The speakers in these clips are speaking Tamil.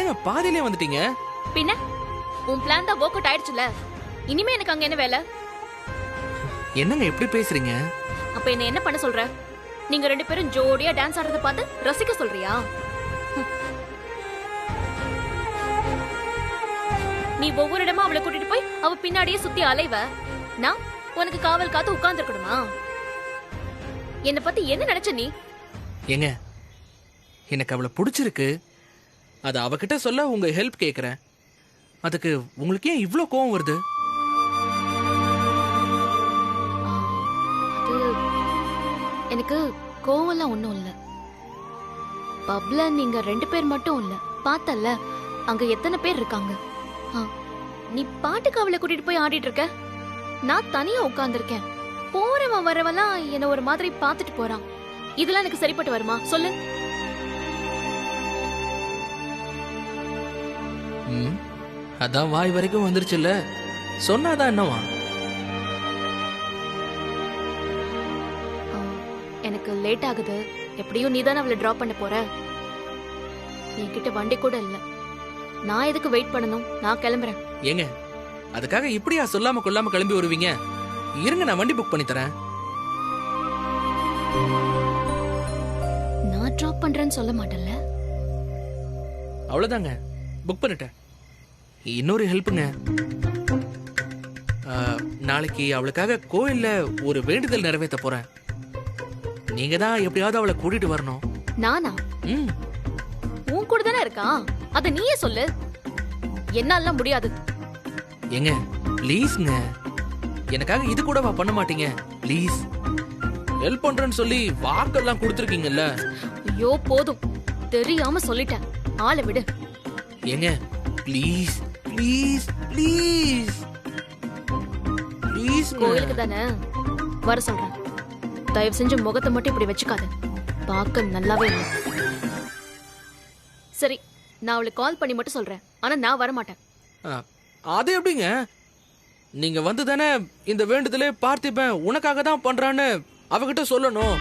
என்னங்க பாதியிலே வந்துட்டீங்க? பின்ன உன் பிளான் தான் ஒர்க் அவுட் ஆயிடுச்சுல, இனிமே எனக்கு அங்க என்ன வேலை? என்னங்க எப்படி பேசுறீங்க? அப்ப என்ன பண்ண சொல்ற? நீங்க 2 பேரும் ஜோடியா டான்ஸ் ஆடுறத பார்த்து ரசிக்க சொல்றியா? நீ ஒவ்வொரு இடமா அவளை கூட்டிட்டு போய் அவ பின்னாடியே சுத்தி அலைவ, நான் உனக்கு காவல் காத்து உட்கார்ந்து இருக்கணுமா? என்ன பத்தி என்ன நினைச்ச நீ? ஏங்க, எனக்கு அவளை பிடிச்சிருக்கு. அது அவகிட்ட சொல்ல உங்க ஹெல்ப் கேக்குறேன். அதுக்கு உங்களுக்கு ஏன் இவ்ளோ கோவம் வருது? எனக்கு கோவம்லாம் ஒண்ணும் இல்ல. பப்ல நீங்க 2 பேர் மட்டும் இல்ல, பார்த்தல்ல அங்க எத்தனை பேர் இருக்காங்க. நீ பாட்டுக்கு அவளை கூட்டிட்டு போய் ஆடிட்டு இருக்க, நான் தனியா உட்கார்ந்துருக்கேன். போறவன் வரவெல்லாம் என்ன ஒரு மாதிரி பாத்துட்டு போறான். இதெல்லாம் எனக்கு சரிப்பட்டு வருமா சொல்லு? அதான் வாய் வரைக்கும் வந்துருச்சுல்ல, சொன்னாதான் என்னவா? எனக்கு லேட் ஆகுது. எப்படியும் நீதானே அவளை டிராப் பண்ண போற. என்கிட்ட வண்டி கூட இல்ல, நான் எதுக்கு வெயிட் பண்ணணும்? நான் கிளம்புறேன். ஏங்க, அதுக்காக இப்படியா சொல்லாம கொள்ளாம கிளம்பி வருவீங்க? இருங்க, நான் வண்டி புக் பண்ணி தரேன். நான் டிராப் பண்றேன்னு சொல்ல மாட்டேன்ல? அவ்வளவுதாங்க, புக் பண்ணிட்டேன். இன்னொரு ஹெல்ப்புங்க. நாளைக்கு அவளுக்காக கோயில்ல ஒரு வேண்டுதல் நிறைவேற்ற போறேன். நீங்க தான் எப்படியாவது அவளை கூட்டிட்டு வரணும். நானா? உன் கூட தானே இருக்கா, அத நீயே சொல்லு. என்னால முடியாது. ஏங்க ப்ளீஸ்ங்க, எனக்காக இது கூடவா பண்ண மாட்டீங்க? ப்ளீஸ், ஹெல்ப் பண்றேன்னு சொல்லி வாக்கெல்லாம் கொடுத்துருக்கீங்கல்ல. ஐயோ போதும், தெரியாம சொல்லிட்டேன், ஆளை விடு. ஏங்க ப்ளீஸ் ப்ளீஸ் ப்ளீஸ் ப்ளீஸ். கோயிலுக்கு தானே வர சொல்றேன். தயவு செஞ்சு முகத்தை மட்டும் இப்படி வச்சுக்காத, பார்க்க நல்லாவே இல்லை. சரி, நான் அவளுக்கு கால் பண்ணி மட்டும் சொல்றேன், ஆனா நான் வர மாட்டேன். அது எப்படிங்க? நீங்க வந்து தானே இந்த வேண்டுதலே பார்த்திபன் உனக்காக தான் பண்றான்னு அவகிட்ட சொல்லணும்.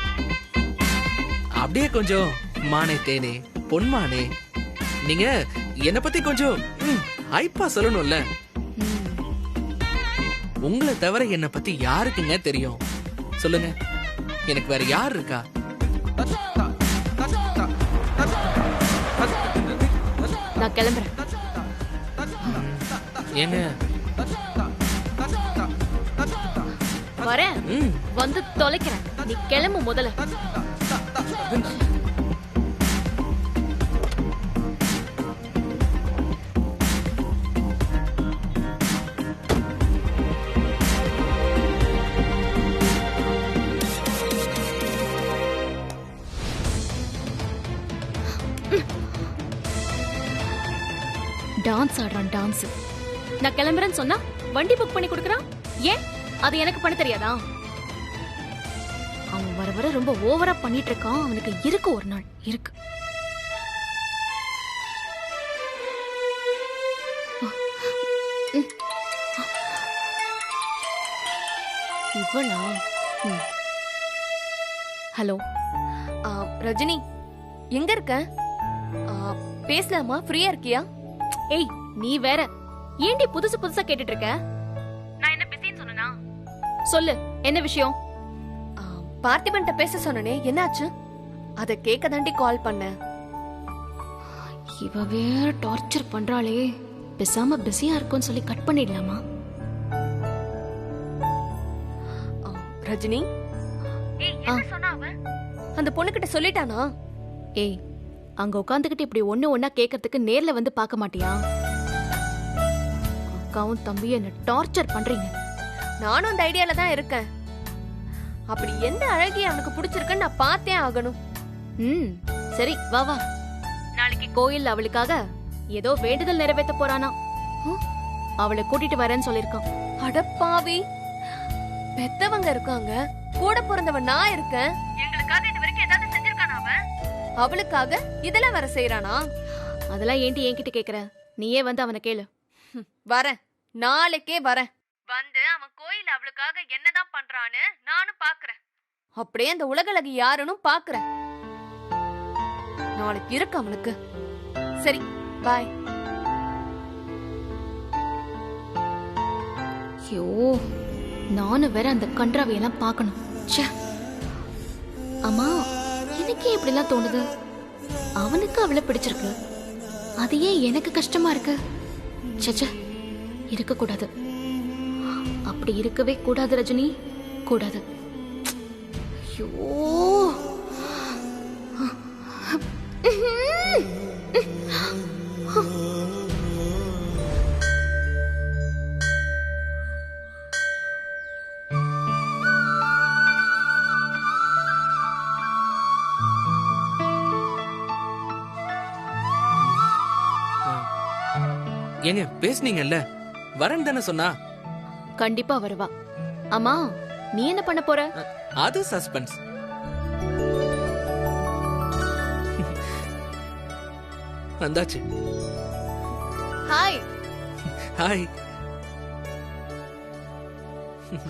அப்படியே கொஞ்சம் மானே தேனே பொன்மானே, நீங்க என்ன பத்தி கொஞ்சம் ஹைப்பா சொல்லணும்ல. உங்களை தவிர என்ன பத்தி யாருக்குங்க தெரியும் சொல்லுங்க? எனக்கு வேற யார் இருக்கா? நான் கிளம்புறேன். ஏங்க வரேன், வந்து தொலைக்கிறேன். நீ கிளம்பு முதல்ல. டான்ஸ் ஆடுறான், டான்ஸ். நான் கிளம்புறேன்னு சொன்னா வண்டி புக் பண்ணி கொடுக்கறான். ஏன் அது எனக்கு பண்ண தெரியாதா? அவன் வர வர ரொம்ப ஓவரா பண்ணிட்டு இருக்கான். அவனுக்கு இருக்கு ஒரு நாள் இருக்கு. இவளா? ஹலோ ரஜினி, எங்க இருக்க? பேசலாமா? ஃப்ரீயா இருக்கியா? ஏய், நீ வேற ஏண்டி புதுசு புதுசா கேட்டுட்டு இருக்க? நான் என்ன பிஸின்னு சொன்னனா? சொல்லு, என்ன விஷயம்? பார்த்திபன்ட்ட பேச சொன்னனே, என்னாச்சு? அத கேட்க தாண்டி கால் பண்ண. இவ வேற டார்ச்சர் பண்றாளே. பேசாம பிஸியா இருக்குன்னு சொல்லி கட் பண்ணிடலாமா? ரஜினி, அந்த பொண்ணுகிட்ட சொல்லிட்டானா? ஏய், அங்க உட்காந்துக்கிட்டு இப்படி ஒண்ணு ஒண்ணா கேட்கறதுக்கு நேர்ல வந்து பார்க்க மாட்டியா? அக்காவும் தம்பியும் என்ன டார்ச்சர் பண்றீங்க. நானும் அந்த ஐடியால தான் இருக்கேன். அப்படி எந்த அழகி அவனுக்கு பிடிச்சிருக்குன்னு நான் பார்த்தே ஆகணும். சரி, வா வா. நாளைக்கு கோயில் அவளுக்காக ஏதோ வேண்டுதல் நிறைவேற்ற போறானா. அவளை கூட்டிட்டு வரேன்னு சொல்லிருக்கான். அடப்பாவி, பெத்தவங்க இருக்காங்க, கூட பிறந்தவன் நான் இருக்கேன். எங்களுக்காக இது வரைக்கும் ஏதாவது செஞ்சிருக்கானா அவன்? அவளுக்காக இதெல்லாம் வர செய்யறானா? அதெல்லாம் ஏன்டி என்கிட்ட கேக்குற? நீயே வந்து அவனை கேளு. வரேன், நாளைக்கே வரேன். வந்து அவன் கோயில் அவளுக்காக என்னதான் பண்றான்னு நானும் பாக்குறேன். அப்படியே அந்த உலகளகி யாருன்னு பாக்குறேன். நாளைக்கு இருக்கு அவனுக்கு. சரி, பாய். ஐயோ, நானும் வேற அந்த கன்றாவையெல்லாம் பார்க்கணும். ச்சே. அம்மா, எனக்கே இப்படிலாம் தோணுது. அவனுக்கு அவளை பிடிச்சிருக்கு, அது ஏன் எனக்கு கஷ்டமா இருக்கு? ச்சே, இருக்க கூடாது. அப்படி இருக்கவே கூடாது ரஜினி, கூடாது. ஐயோ, ஏங்க பேசுனீங்கல்ல, வரேன் தானே சொன்னா? கண்டிப்பா வருவா. அம்மா, நீ என்ன பண்ண போற? அது சஸ்பென்ஸ். வந்தாச்சு. Hi. Hi.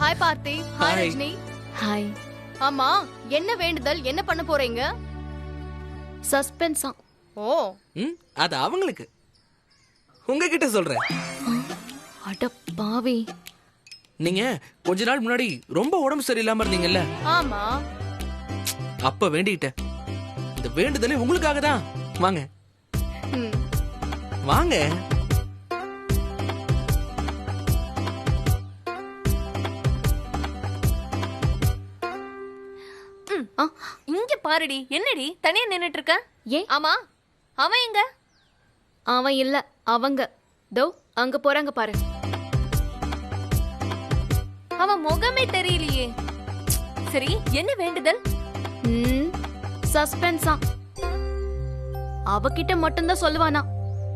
Hi Parthi. Hi Hi. Rajini. Hi. ஆமா, என்ன வேண்டுதல், என்ன பண்ண போறீங்க? சஸ்பென்ஸா? ஓ, அது அவங்களுக்கு. உங்ககிட்ட சொல்றேன். அட பாவி. நீங்க கொஞ்ச நாள் முன்னாடி ரொம்ப உடம்பு சரியில்லாம இருந்தீங்கல்ல, ஆமா. அப்ப வேண்டிக்கிட்டேன். இந்த வேண்டுதலே உங்களுக்காக தான். வாங்க ம். வாங்க. இங்க பாருடி. என்னடி தனியா நின்னுட்டு இருக்க? ஏ, ஆமா, அவன் எங்க? அவன் இல்ல, அவங்க. தோ அங்க போறாங்க பாரு. அவன் முகமே தெரியலையே. சரி, என்ன வேண்டுதல்? சஸ்பென்ஸா? அவகிட்ட மட்டும்தான் சொல்லுவானா.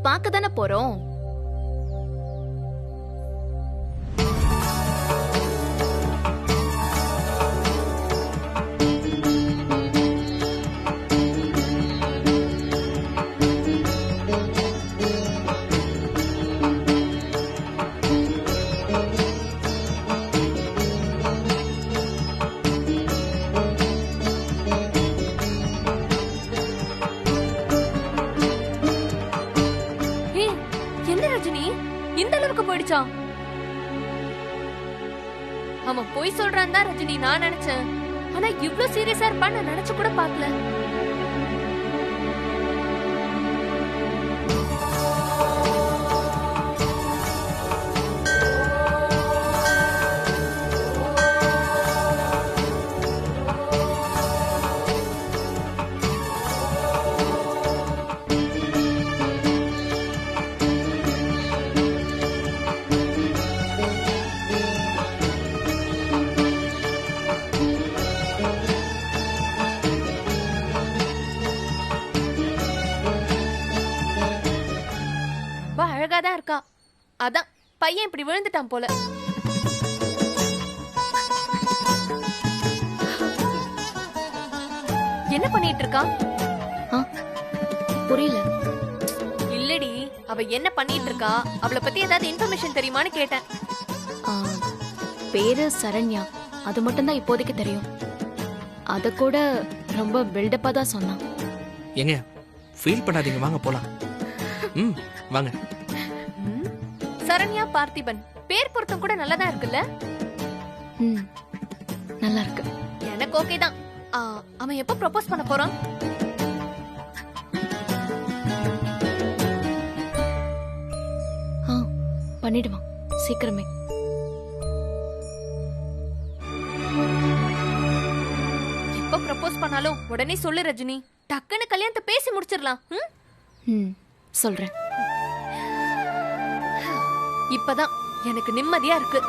பார்க்க தானே போறோம். ஏய், என்ன ரஜினி இந்த அளவுக்கு போயிடுச்சா? அவன் போய் சொல்றான் தான் ரஜினி நான் நினைச்சேன். ஆனா இவ்ளோ சீரியஸா இருப்பான்னு நான் நினைச்சு கூட பார்க்கல. அழகாதான் இருக்கா. அதான் பையன் இப்படி விழுந்துட்டான் போல. என்ன பண்ணிட்டு இருக்கா? புரியல. இல்லடி, அவ என்ன பண்ணிட்டு இருக்கா, அவளை பத்தி ஏதாவது இன்ஃபர்மேஷன் தெரியுமான்னு கேட்டேன். ஆ, பேரு சரண்யா, அது மட்டும்தான் இப்போதைக்கு தெரியும். அத கூட ரொம்ப பில்டப்பா தான் சொன்னான். ஏங்க ஃபீல் பண்ணாதீங்க, வாங்க போலாம். வாங்க. சரண்யா பார்த்திபன் பேர் பொருத்தம் கூட நல்லதா இருக்குல்ல? நல்லா இருக்கு. எனக்கு ஓகே தான். அவன் எப்ப ப்ரோபோஸ் பண்ண போறான்? பண்ணிடுவான் சீக்கிரமே. எப்ப ப்ரோபோஸ் பண்ணாலும் உடனே சொல்லு ரஜினி. டக்குன்னு கல்யாணத்தை பேசி முடிச்சிடலாம். சொல்றேன். இப்பதான் எனக்கு நிம்மதியா இருக்கு.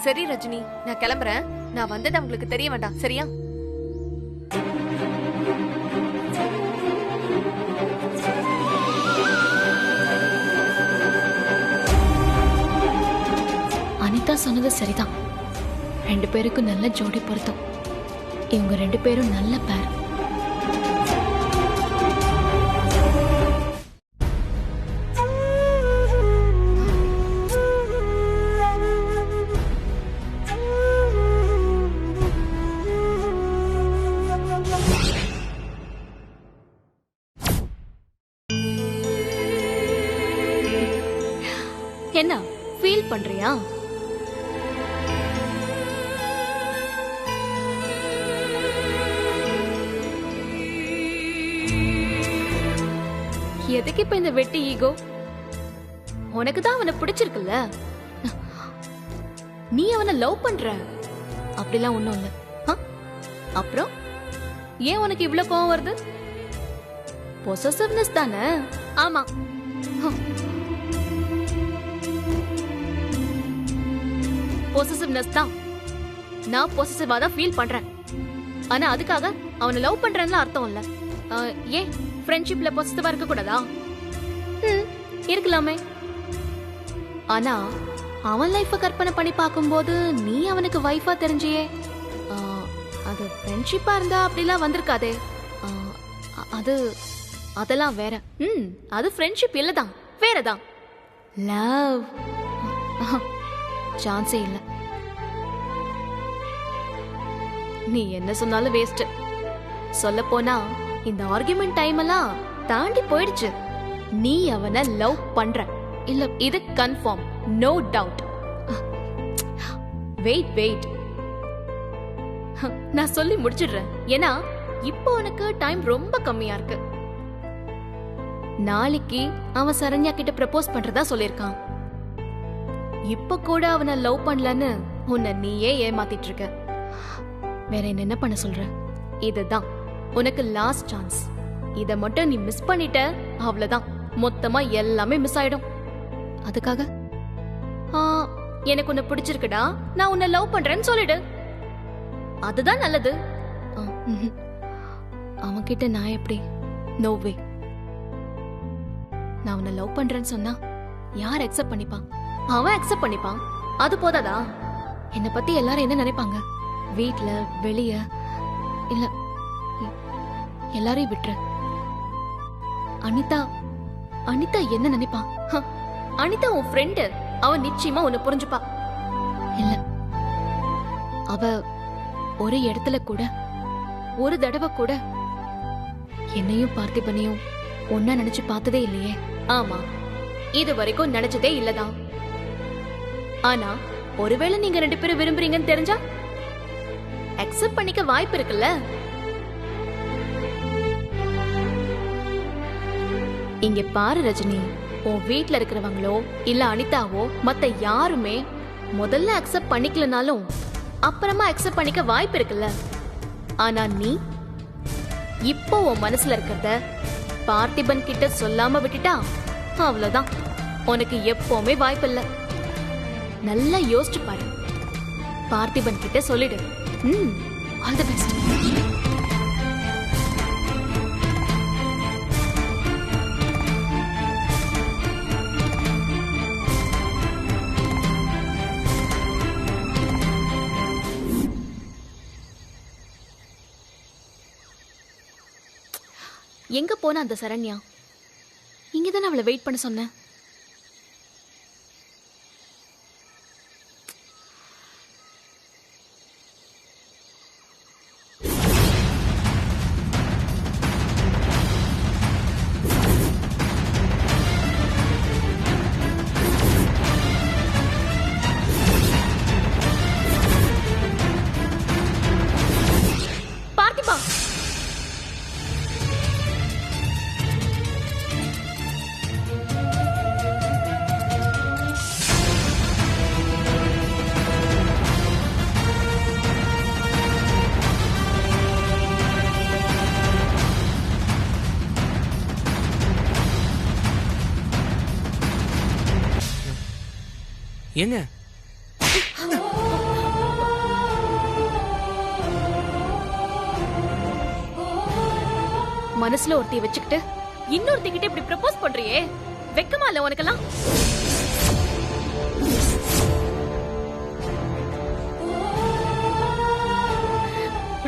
சரி ரஜினி, நான் கிளம்புறேன். நான் வந்தது அவங்களுக்கு தெரிய வேண்டாம், சரியா? அனிதா சொன்னது சரிதான். 2 பேருக்கும் நல்ல ஜோடி பொருத்தம். இவங்க 2 பேரும் நல்ல பேர். என்ன ஃபீல் பண்றியா? எதுக்கு இப்ப இந்த வெட்டி ஈகோ? உனக்கு தான் அவனை பிடிச்சிருக்குல்ல, நீ அவனை லவ் பண்ற, அப்படிலாம் ஒண்ணும் இல்ல. அப்புறம் ஏன் உனக்கு இவ்ளோ கோவம் வருது? பொசசிவ்னஸ் தானே? ஆமா, பொசசிவ்னஸ் தான். நான் பொசசிவா தான் ஃபீல் பண்றேன். ஆனா அதுக்காக அவனை லவ் பண்றேன்னு அர்த்தம் இல்ல. ஏன் ஃப்ரெண்ட்ஷிப்ல பொசசிவா இருக்க கூடாதா? இருக்கலாமே. ஆனா அவன் லைஃப கற்பனை பண்ணி பார்க்கும்போது நீ அவனுக்கு வைஃபா தெரிஞ்சியே. அது ஃப்ரெண்ட்ஷிப்பா இருந்தா அப்படிலாம் வந்திருக்காதே. அது அதெல்லாம் வேற. அது ஃப்ரெண்ட்ஷிப் இல்லதான், வேறதான். லவ் சான்ஸே இல்ல. நீ என்ன சொன்னாலும் வேஸ்ட். சொல்ல போனா இந்த ஆர்குமெண்ட் டைம் எல்லாம் தாண்டி போயிடுச்சு. நீ அவனை லவ் பண்ற இல்ல, இது confirm, no doubt. Wait wait, நான் சொல்லி முடிச்சிடுறேன். ஏன்னா இப்போ உனக்கு டைம் ரொம்ப கம்மியா இருக்கு. நாளைக்கு அவன் சரண்யா கிட்ட ப்ரப்போஸ் பண்றதா சொல்லிருக்கான். இப்ப கூட அவனை லவ் பண்ணலன்னு உன்னை நீயே ஏமாத்திட்டு இருக்க. வேற என்ன பண்ண சொல்ற? இதுதான் உனக்கு லாஸ்ட் சான்ஸ். இத மட்டும் நீ மிஸ் பண்ணிட்ட, அவ்வளவுதான், மொத்தமா எல்லாமே மிஸ் ஆயிடும். அதுக்காக எனக்கு உன்னை பிடிச்சிருக்குடா, நான் உன்னை லவ் பண்றேன்னு சொல்லிடு. அதுதான் நல்லது. அவன்கிட்ட நான் எப்படி? No way. நான் உன்னை லவ் பண்றேன்னு சொன்னா யார் அக்செப்ட் பண்ணிப்பான்? அவன் அக்செப்ட் பண்ணிப்பான். அது போதாதா? என்னை பத்தி எல்லாரும் என்ன நினைப்பாங்க? வீட்ல, வெளிய, இல்ல எல்லாரையும் விட்டுரு. அனிதா அனிதா என்ன நினைப்பான்? அனிதா உன் ஃப்ரெண்டு, அவன் நிச்சயமா உன்னை புரிஞ்சுப்பா. இல்ல, அவ ஒரு இடத்துல கூட, ஒரு தடவை கூட என்னையும் பார்த்திபனையும் ஒன்னா நினைச்சு பார்த்ததே இல்லையே. ஆமா, இது வரைக்கும் நினைச்சதே இல்லதான். ஆனா ஒருவேளை நீங்க 2 பேரும் விரும்புறீங்கன்னு தெரிஞ்சா அக்செப்ட் பண்ணிக்க வாய்ப்பு இருக்குல்ல. இங்க பாரு ரஜினி, உன் வீட்ல இருக்கிறவங்களோ இல்ல அனிதாவோ மத்த யாருமே முதல்ல அக்செப்ட் பண்ணிக்கலனாலும் அப்புறமா அக்செப்ட் பண்ணிக்க வாய்ப்பு இருக்குல்ல. ஆனா நீ இப்போ உன் மனசுல இருக்கிறத பார்த்திபன் கிட்ட சொல்லாம விட்டுட்டா அவ்வளவுதான், உனக்கு எப்பவுமே வாய்ப்பு இல்ல. நல்லா யோசிச்சு பாரு. பார்த்திபன் கிட்ட சொல்லிடு. All the best. எங்க போன அந்த சரண்யா? இங்கதானே அவளை வெயிட் பண்ண சொன்னேன். பார்த்திபா, ஏங்க மனசுல ஒருத்தி வச்சுக்கிட்டு இன்னொருத்தி கிட்ட இப்படி ப்ரப்போஸ் பண்றியே, வெக்கமா இல்ல உனக்கெல்லாம்?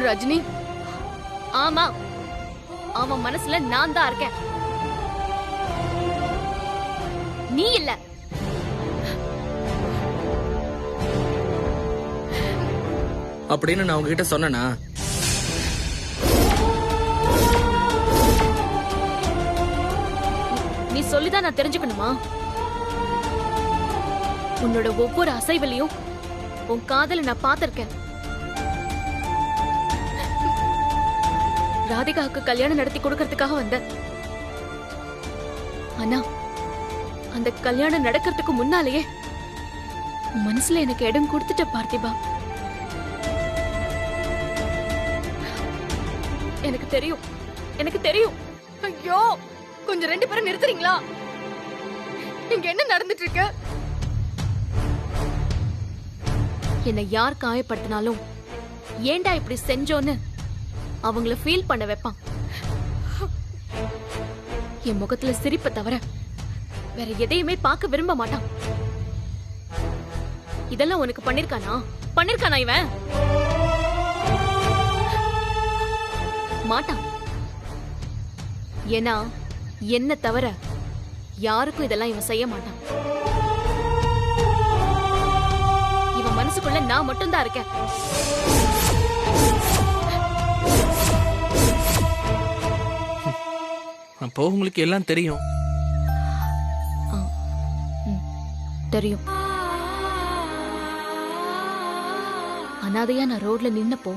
ரஜினி, ஆமா, அவன் மனசுல நான் தான் இருக்கேன், நீ இல்ல. அப்படின்னு நான் உங்ககிட்ட சொன்னேனா? நீ சொல்லிதான் நான் தெரிஞ்சுக்கணுமா? உன்னோட ஒவ்வொரு அசைவிலையும் உன் காதல நான் பார்த்திருக்கேன். ராதிகாவுக்கு கல்யாணம் நடத்தி கொடுக்கறதுக்காக வந்தேன். ஆனா அந்த கல்யாணம் நடக்கிறதுக்கு முன்னாலேயே உன் மனசுல எனக்கு இடம் கொடுத்துட்ட பார்த்திபா. எனக்கு தெரியும், எனக்கு தெரியும். ஐயோ, கொஞ்சம் 2 பேரும் நிறுத்துறீங்களா? இங்க என்ன நடந்துட்டு இருக்கு? என்னை யார் காயப்படுத்தினாலும் ஏன்டா இப்படி செஞ்சோன்னு அவங்கள ஃபீல் பண்ண வைப்பான். என் முகத்துல சிரிப்பை தவிர வேற எதையுமே பார்க்க விரும்ப மாட்டான். இதெல்லாம் உனக்கு பண்ணிருக்கானா இவன்? மாட்டான். ஏன்னா என்ன தவிர யாருக்கும் இதெல்லாம் இவன் செய்ய மாட்டான். இவன் மனசுக்குள்ள நான் மட்டும்தான் இருக்கேன். அப்போ உங்களுக்கு எல்லாம் தெரியும். தெரியும். அனாதையா நான் ரோட்ல நின்னப்போ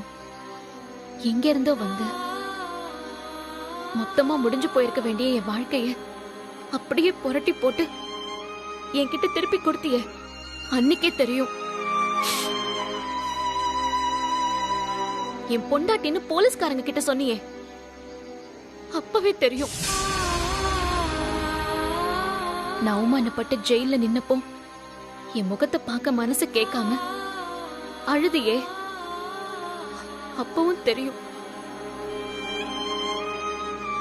எங்க இருந்தோ வந்து மொத்தமா முடிஞ்சு போயிருக்க வேண்டிய என் வாழ்க்கைய அப்படியே புரட்டி போட்டு என்கிட்ட திருப்பி கொடுத்தியே, அன்னைக்கே தெரியும். என் பொண்டாட்டின்னு போலீஸ்காரங்க கிட்ட சொன்னியே, அப்பவே தெரியும். நான் அவமானப்பட்டு ஜெயில நின்னப்போ என் முகத்தை பார்க்க மனசு கேட்காம அழுதியே, அப்பவும் தெரியும்.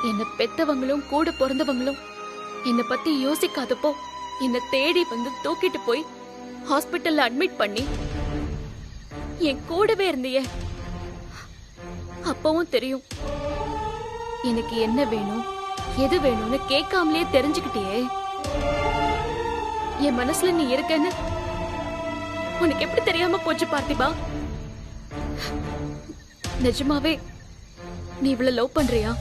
என்னை பெத்தவங்களும் கூட பிறந்தவங்களும் என்னை பத்தி யோசிக்காதப்போ என்னை தேடி வந்து தூக்கிட்டு போய் ஹாஸ்பிட்டல்ல அட்மிட் பண்ணி என் கூடவே இருந்தியே, அப்பவும் தெரியும். எனக்கு என்ன வேணும் எது வேணும்னு கேட்காமலே தெரிஞ்சுக்கிட்டியே. என் மனசுல நீ இருக்கன்னு உனக்கு எப்படி தெரியாம போச்சு பார்த்திபா? நிஜமாவே நீ இவ்வளவு லவ் பண்றியா?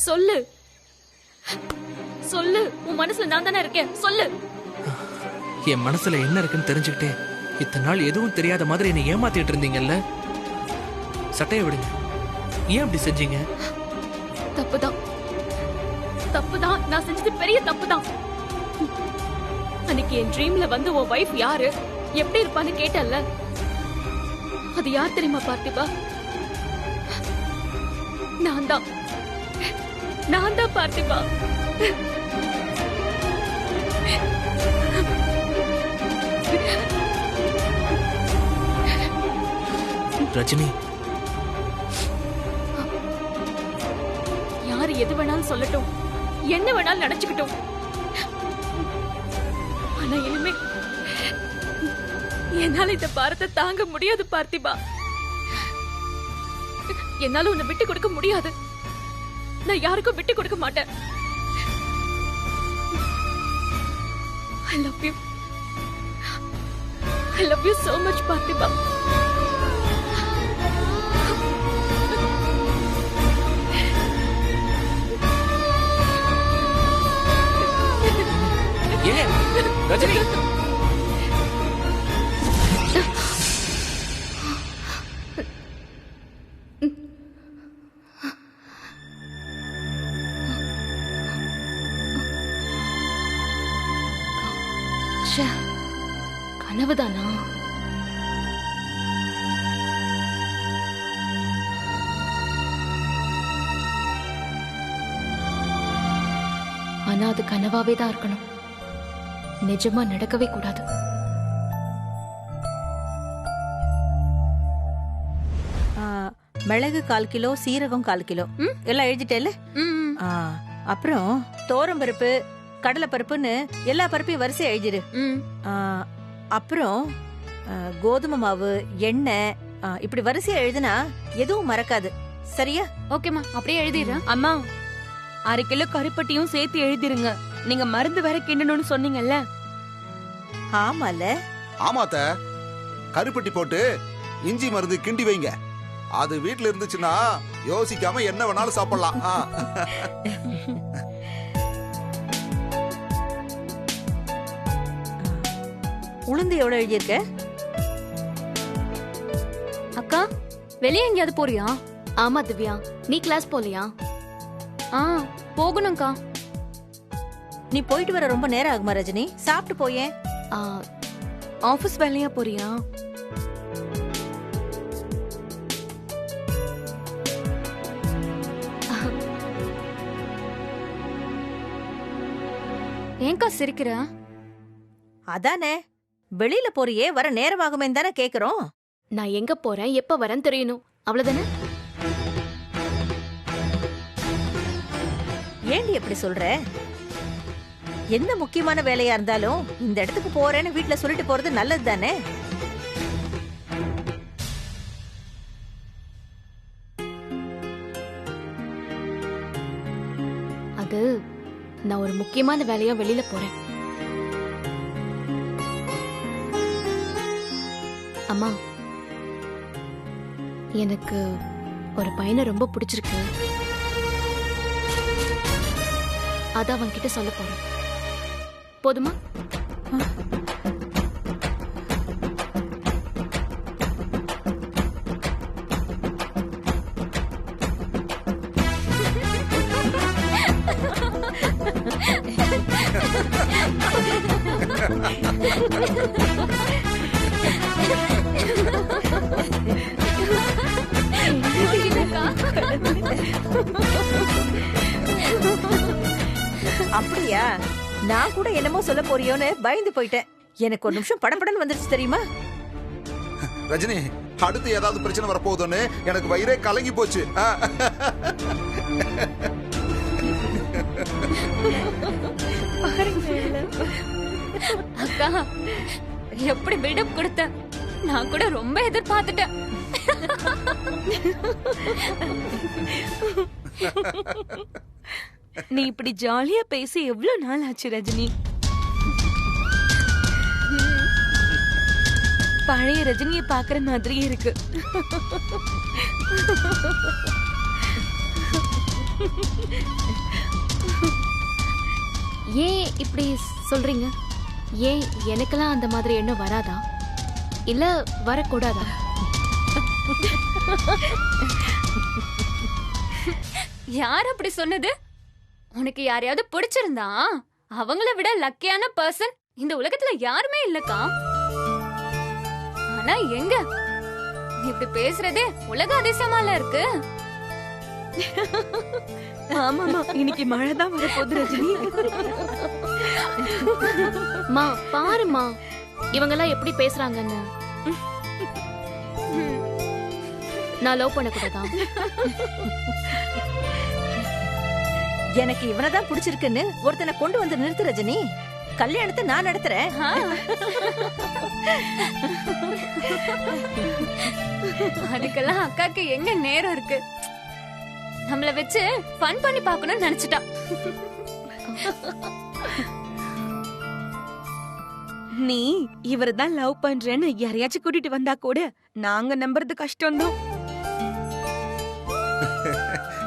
சொல்லு சொல்லு. உன் மனசுல நான் தானே இருக்கேன், சொல்லு. என் மனசுல என்ன இருக்குன்னு தெரிஞ்சுக்கிட்டே இத்தனை நாள் எதுவும் தெரியாத மாதிரி என்னை ஏமாத்திட்டு இருந்தீங்கல்ல. சட்டையை விடுங்க. ஏன் அப்படி செஞ்சீங்க? தப்புதான், தப்புதான். நான் செஞ்சது பெரிய தப்புதான். அன்னைக்கு என் ட்ரீம்ல வந்து உன் வைஃப் யாரு, எப்படி இருப்பான்னு கேட்டல்ல, அது யார் தெரியுமா பார்த்திபா? நான் தான் பார்த்திபா. ரஜினி, யாரு எது வேணாலும் சொல்லட்டும், என்ன வேணாலும் நினைச்சுக்கிட்டோம். ஆனா இனிமே என்னால இந்த பாரத்தை தாங்க முடியாது பார்த்திபா. என்னால உன்னை விட்டு கொடுக்க முடியாது. நான் யாருக்கும் விட்டு கொடுக்க மாட்டேன். I love you. I love you so much பார்த்திபா. ஏன் ரஜினி? கனவுதானா? ஆனா அது கனவாவே தான் இருக்கணும், நிஜமா நடக்கவே கூடாது. மிளகு 1/4 கிலோ, சீரகம் 1/4 கிலோ எல்லாம் எழுதிட்டேல்ல. அப்புறம் தோரம்பருப்பு, கடலைப்பருப்புன்னு எல்லா பருப்பையும் வரிசை எழுதிரு. அப்புறம் கோதுமை மாவு, எண்ணெய், இப்படி வரிசையா எழுதுனா எதுவும் மறக்காது. சரியா? ஓகேமா, அப்படியே எழுதிடுறேன். அம்மா 1/2 கிலோ கருப்பட்டியும் சேர்த்து எழுதிருங்க. நீங்க மருந்து வேற கிண்டணும்னு சொன்னீங்கல்ல. ஆமால. ஆமாத்த, கருப்பட்டி போட்டு இஞ்சி மருந்து கிண்டி வைங்க. அது வீட்ல இருந்துச்சுன்னா யோசிக்காம என்ன வேணாலும் சாப்பிடலாம். உளுந்து எவ்வளவு எழுதியிருக்க? அக்கா வெளியே எங்கேயாவது போறியா? ஆமா திவ்யா, நீ கிளாஸ் போலியா? ஆ போகணும்க்கா. நீ போயிட்டு வர ரொம்ப நேரம் ஆகுமா ரஜினி? சாப்பிட்டு போயேன். ஆபீஸ் வேலையா போறியா? ஏன்க்கா சிரிக்கிற? அதானே, வெளியில போறியே, வர நேரம் ஆகுமே தானே கேக்குறோம். நான் எங்க போறேன் எப்ப வரேன்னு தெரியணும், அவ்வளவுதானே? ஏண்டி எப்படி சொல்ற? எந்த முக்கியமான வேலையா இருந்தாலும் இந்த இடத்துக்கு போறேன்னு வீட்ல சொல்லிட்டு போறது நல்லது தானே? அது நான் ஒரு முக்கியமான வேலையா வெளியில போறேன். அம்மா, எனக்கு ஒரு பையனை ரொம்ப பிடிச்சிருக்கு. அத அவன் கிட்ட சொல்ல போறேன். போதுமா? அப்படியா? நான் கூட என்னமோ சொல்ல போறியோன்னு பயந்து போயிட்டேன். எனக்கு ஒரு நிமிஷம் படபடன்னு வந்துருச்சு தெரியுமா? ரஜினி, அடுத்து ஏதாவது பிரச்சனை வரப்போகுதுன்னு எனக்கு வயிறே கலங்கி போச்சு. அக்கா எப்படி பில்டப் கொடுத்த? நான் கூட ரொம்ப எதிர்பார்த்துட்டேன். நீ இப்படி ஜாலியா பேசி எவ்வளவு நாள் ஆச்சு ரஜினி? பழைய ரஜினியை பாக்குற மாதிரியே இருக்கு. ஏன் இப்படி சொல்றீங்க? ஏன் எனக்கெல்லாம் அந்த மாதிரி எண்ணம் வராதா? இல்ல வரக்கூடாதா? யார் அப்படி சொன்னது? உனக்கு யாரையாவது பிடிச்சிருந்தா அவங்கள விட லக்கியான பர்சன் இந்த உலகத்துல யாருமே இல்லக்கா. ஆனா எங்க நீ இப்படி பேசுறதே உலக அதிசயமால இருக்கு. ஆமாமா, இன்னைக்கு மழை தான் வரப்போகுது ரஜினி. மா பாருமா, இவங்கெல்லாம் எப்படி பேசுறாங்கன்னு. நான் லவ் பண்ணக்கூடாதா? எனக்கு இவனதான் பிடிச்சிருக்குன்னு ஒருத்தனை கொண்டு வந்து நிறுத்து ரஜினி. கல்யாணத்தை நான் நடத்துறேன். அதுக்கெல்லாம் அக்காக்கு எங்க நேரம் இருக்கு? நம்மள வச்சு ஃபன் பண்ணி பார்க்கணும்னு நினைச்சிட்டா. நீ இவரதான் லவ் பண்றேன்னு யாரையாச்சும் கூட்டிட்டு வந்தா கூட நாங்க நம்புறது கஷ்டம்தான்.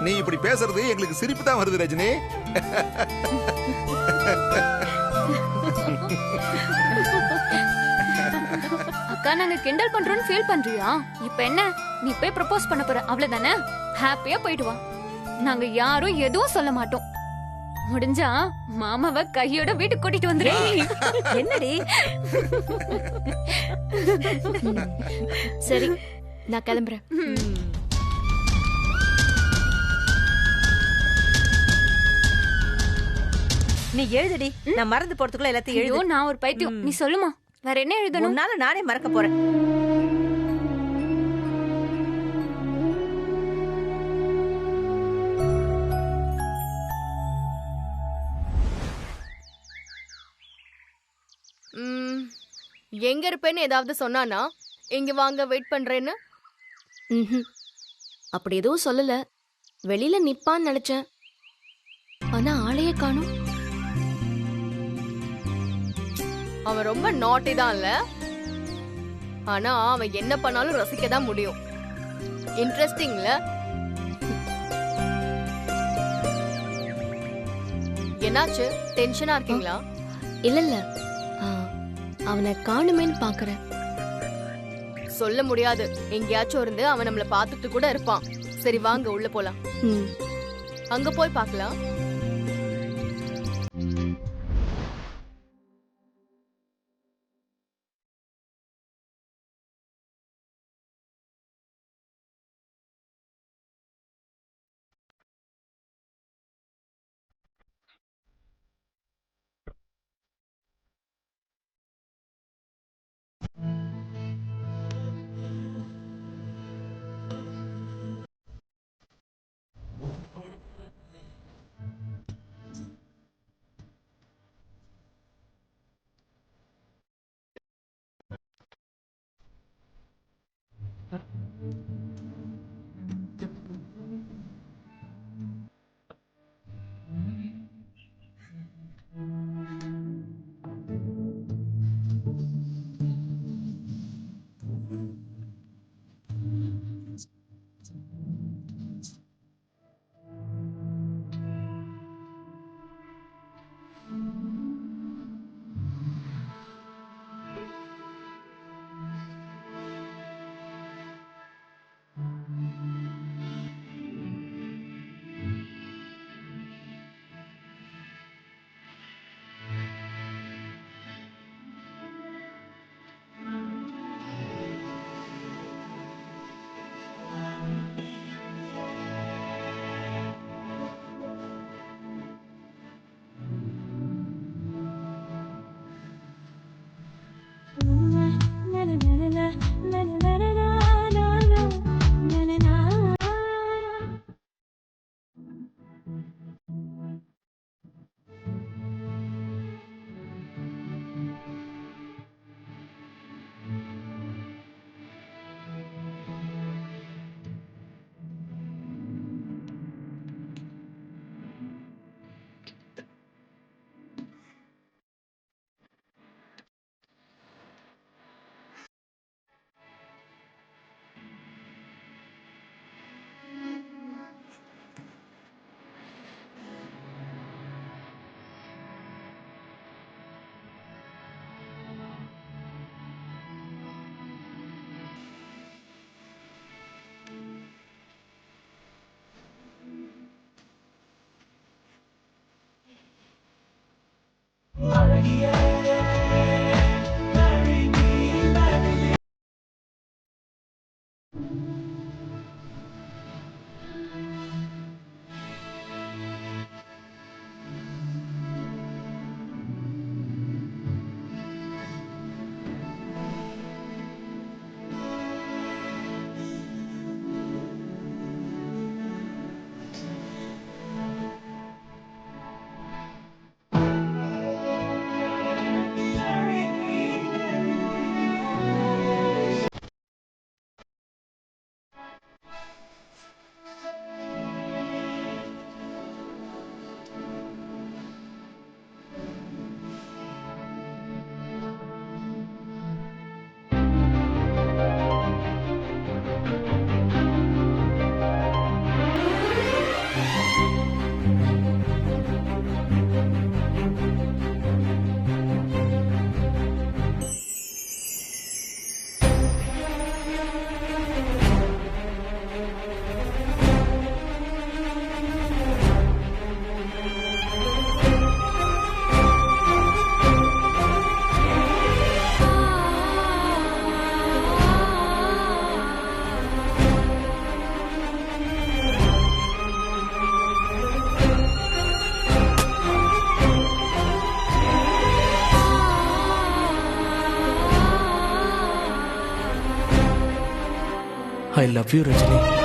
நீ இப்படி பேசுறது எங்களுக்கு சிரிப்பு தான் வருது ரஜினி. அக்கா நாங்க கிண்டல் பண்றோம்னு ஃபீல் பண்றியா? இப்ப என்ன, நீ போய் ப்ரப்போஸ் பண்ண போற, அவ்வளவுதானே? ஹாப்பியா போயிட்டு வா. நாங்க யாரும் எதுவும் சொல்ல மாட்டோம். முடிஞ்சா மாமாவை கையோட வீட்டுக்கு கூட்டிட்டு வந்துரு. என்னடி? சரி, நான் கிளம்புறேன். நீ எழுதுடி, நான் மறந்து போறதுக்குள்ள எல்லாத்தையும் ஐயோ, எழுது. நான் ஒரு பைத்தியம். நீ சொல்லுமா, வேற என்ன எழுதணும்? உன்னால நானே மறக்க போறேன். எங்க இருப்பேன்னு ஏதாவது சொன்னானா? இங்க வாங்க வெயிட் பண்றேன்னு. அப்படி எதுவும் சொல்லல. வெளியில நிப்பான்னு நினைச்சேன், ஆனா ஆளையே காணோம். அவன் ரொம்ப நாட்டி தான் இல்ல, ஆனா அவன் என்ன பண்ணாலும் ரசிக்க தான் முடியும். இன்ட்ரெஸ்டிங்ல. என்னாச்சு, டென்ஷனா இருக்கீங்களா? இல்ல இல்ல, அவனை காணுமேன்னு பாக்குறேன். சொல்ல முடியாது, எங்கேயாச்சும் இருந்து அவன் நம்மள பாத்துட்டு கூட இருப்பான். சரி வாங்க உள்ள போலாம். அங்க போய் பார்க்கலாம். I love you, Rajini.